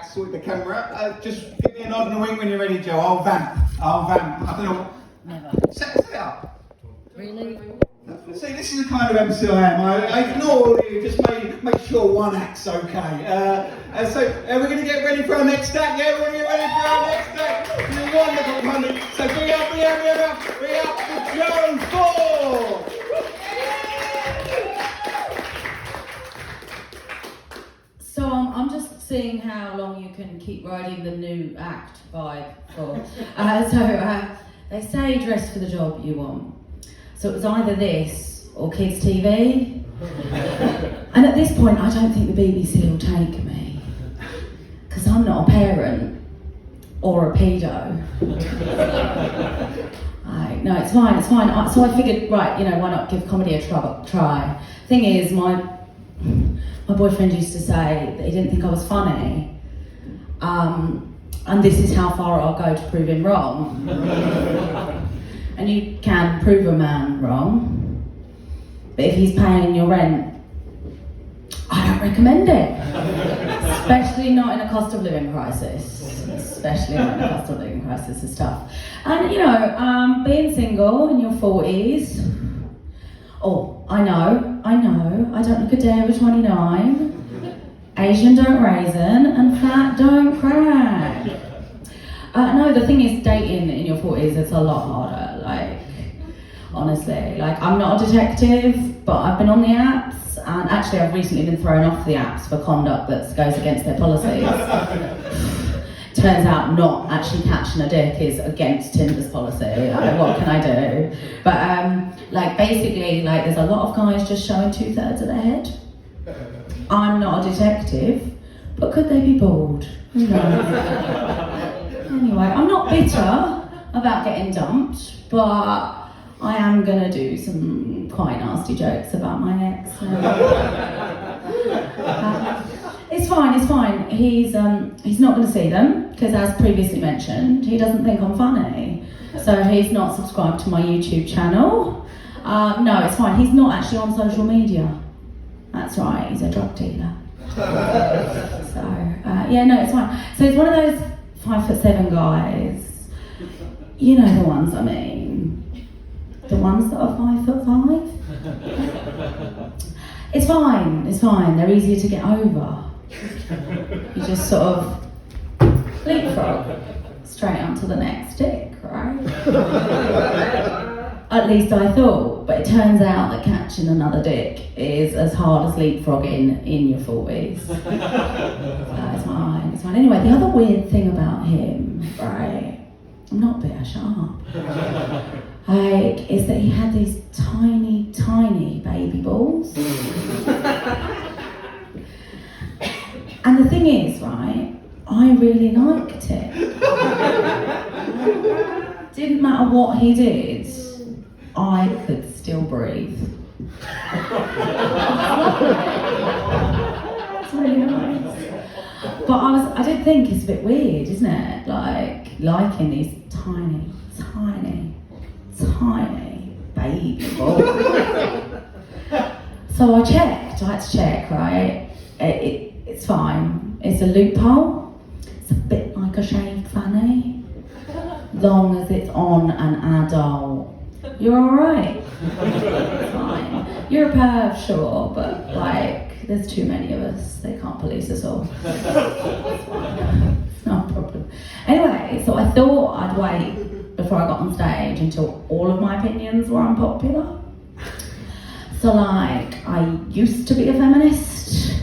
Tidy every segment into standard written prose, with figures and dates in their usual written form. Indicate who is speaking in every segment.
Speaker 1: acts with the camera. Just give me a nod and a wink when you're ready, Joe. I'll vamp. I don't know.
Speaker 2: Never.
Speaker 1: Set it up.
Speaker 2: Really?
Speaker 1: See, this is the kind of MC I am. I ignore all of you, just make sure one act's okay. So, are we going to get ready for our next act? Yeah, we're going to get ready for our next act. You're wonderful, honey. So, bring up to Joe Ford.
Speaker 2: So I'm just seeing how long you can keep riding the new act vibe for. They say dress for the job you want. So it was either this or kids TV. And at this point I don't think the BBC will take me. Because I'm not a parent or a pedo. No, it's fine. So I figured, right, why not give comedy a try. Thing is, my boyfriend used to say that he didn't think I was funny. And this is how far I'll go to prove him wrong. And you can prove a man wrong, but if he's paying your rent, I don't recommend it. Especially not in a cost of living crisis. Especially not in a cost of living crisis is tough. And being single in your 40s, I know, I don't look a day over 29, Asian don't raisin, and fat don't crack. No, the thing is, dating in your 40s, it's a lot harder, honestly. I'm not a detective, but I've been on the apps, and actually I've recently been thrown off the apps for conduct that goes against their policies. Turns out not actually catching a dick is against Tinder's policy. What can I do? But basically, there's a lot of guys just showing 2/3 of their head. I'm not a detective, but could they be bald? Who knows? Anyway, I'm not bitter about getting dumped, but I am gonna do some quite nasty jokes about my ex. It's fine. He's not gonna see them because, as previously mentioned, he doesn't think I'm funny, so he's not subscribed to my YouTube channel. No, it's fine. He's not actually on social media. That's right. He's a drug dealer. So no, it's fine. So he's one of those 5'7" guys. You know the ones I mean. The ones that are 5'5". It's fine. They're easier to get over. You just sort of leapfrog straight onto the next stick, right? At least I thought, but it turns out that catching another dick is as hard as leapfrogging in your 40s. So it's fine. Anyway, the other weird thing about him, right, I'm not bitter, shut up, is that he had these tiny, tiny baby balls. And the thing is, right, I really liked it. Didn't matter what he did, I could still breathe. It's really nice. But I did think it's a bit weird, isn't it? Liking these tiny, tiny, tiny baby balls. So I had to check, right? It's fine. It's a loophole. It's a bit like a shaved fanny. Long as it's on an adult. You're alright. It's fine. You're a perv, sure, but there's too many of us. They can't police us all. It's not a problem. Anyway, so I thought I'd wait before I got on stage until all of my opinions were unpopular. So I used to be a feminist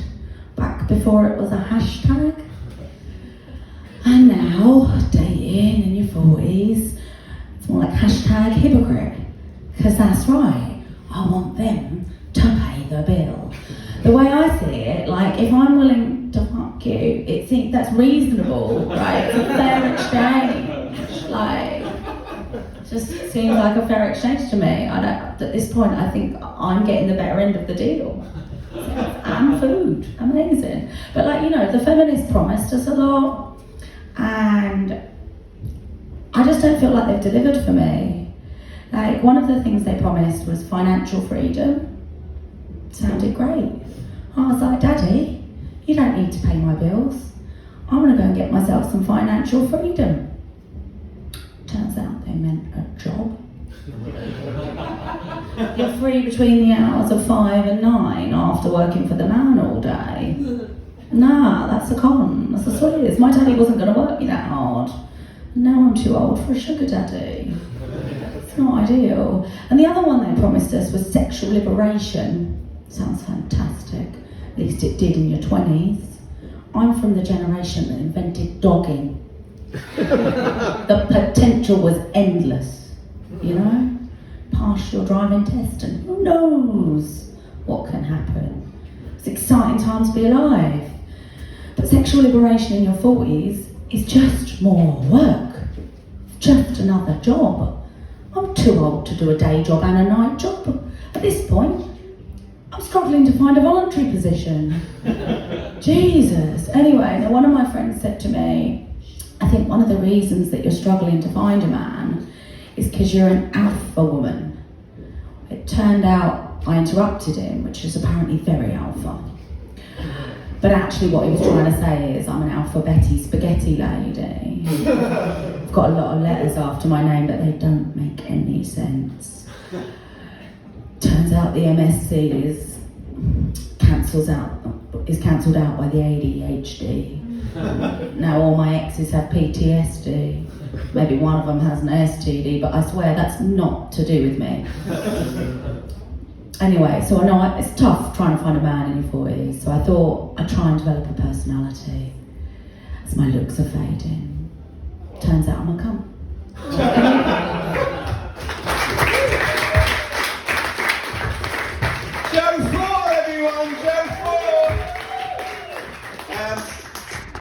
Speaker 2: back before it was a hashtag. And now, dating in your 40s, it's more like hashtag hypocrite. Because that's right, I want them to pay the bill. The way I see it, if I'm willing to fuck you, that's reasonable, right? It's a fair exchange. Just seems like a fair exchange to me. At this point, I think I'm getting the better end of the deal. And food, amazing. But the feminists promised us a lot, and I just don't feel like they've delivered for me. One of the things they promised was financial freedom. Sounded great. I was like, Daddy, you don't need to pay my bills. I'm want to go and get myself some financial freedom. Turns out they meant a job. You're free between the hours of 5 and 9 after working for the man all day. Nah, that's a con. That's a Swiss. My daddy wasn't going to work me that hard. Now I'm too old for a sugar daddy. It's not ideal. And the other one they promised us was sexual liberation. Sounds fantastic. At least it did in your 20s. I'm from the generation that invented dogging. The potential was endless, you know? Pass your driving test and who knows what can happen. It's an exciting time to be alive. But sexual liberation in your 40s is just more work. Just another job. I'm too old to do a day job and a night job. At this point, I'm struggling to find a voluntary position. Jesus. Anyway, now one of my friends said to me, I think one of the reasons that you're struggling to find a man is because you're an alpha woman. It turned out I interrupted him, which is apparently very alpha. But actually what he was trying to say is I'm an alpha Betty spaghetti lady. I've got a lot of letters after my name, but they don't make any sense. Turns out the MSc is cancelled out by the ADHD. Now all my exes have PTSD. Maybe one of them has an STD, but I swear that's not to do with me. Anyway, so I know it's tough trying to find a man in your 40s, so I thought I'd try and develop a personality as my looks are fading. Turns out I'm a cunt.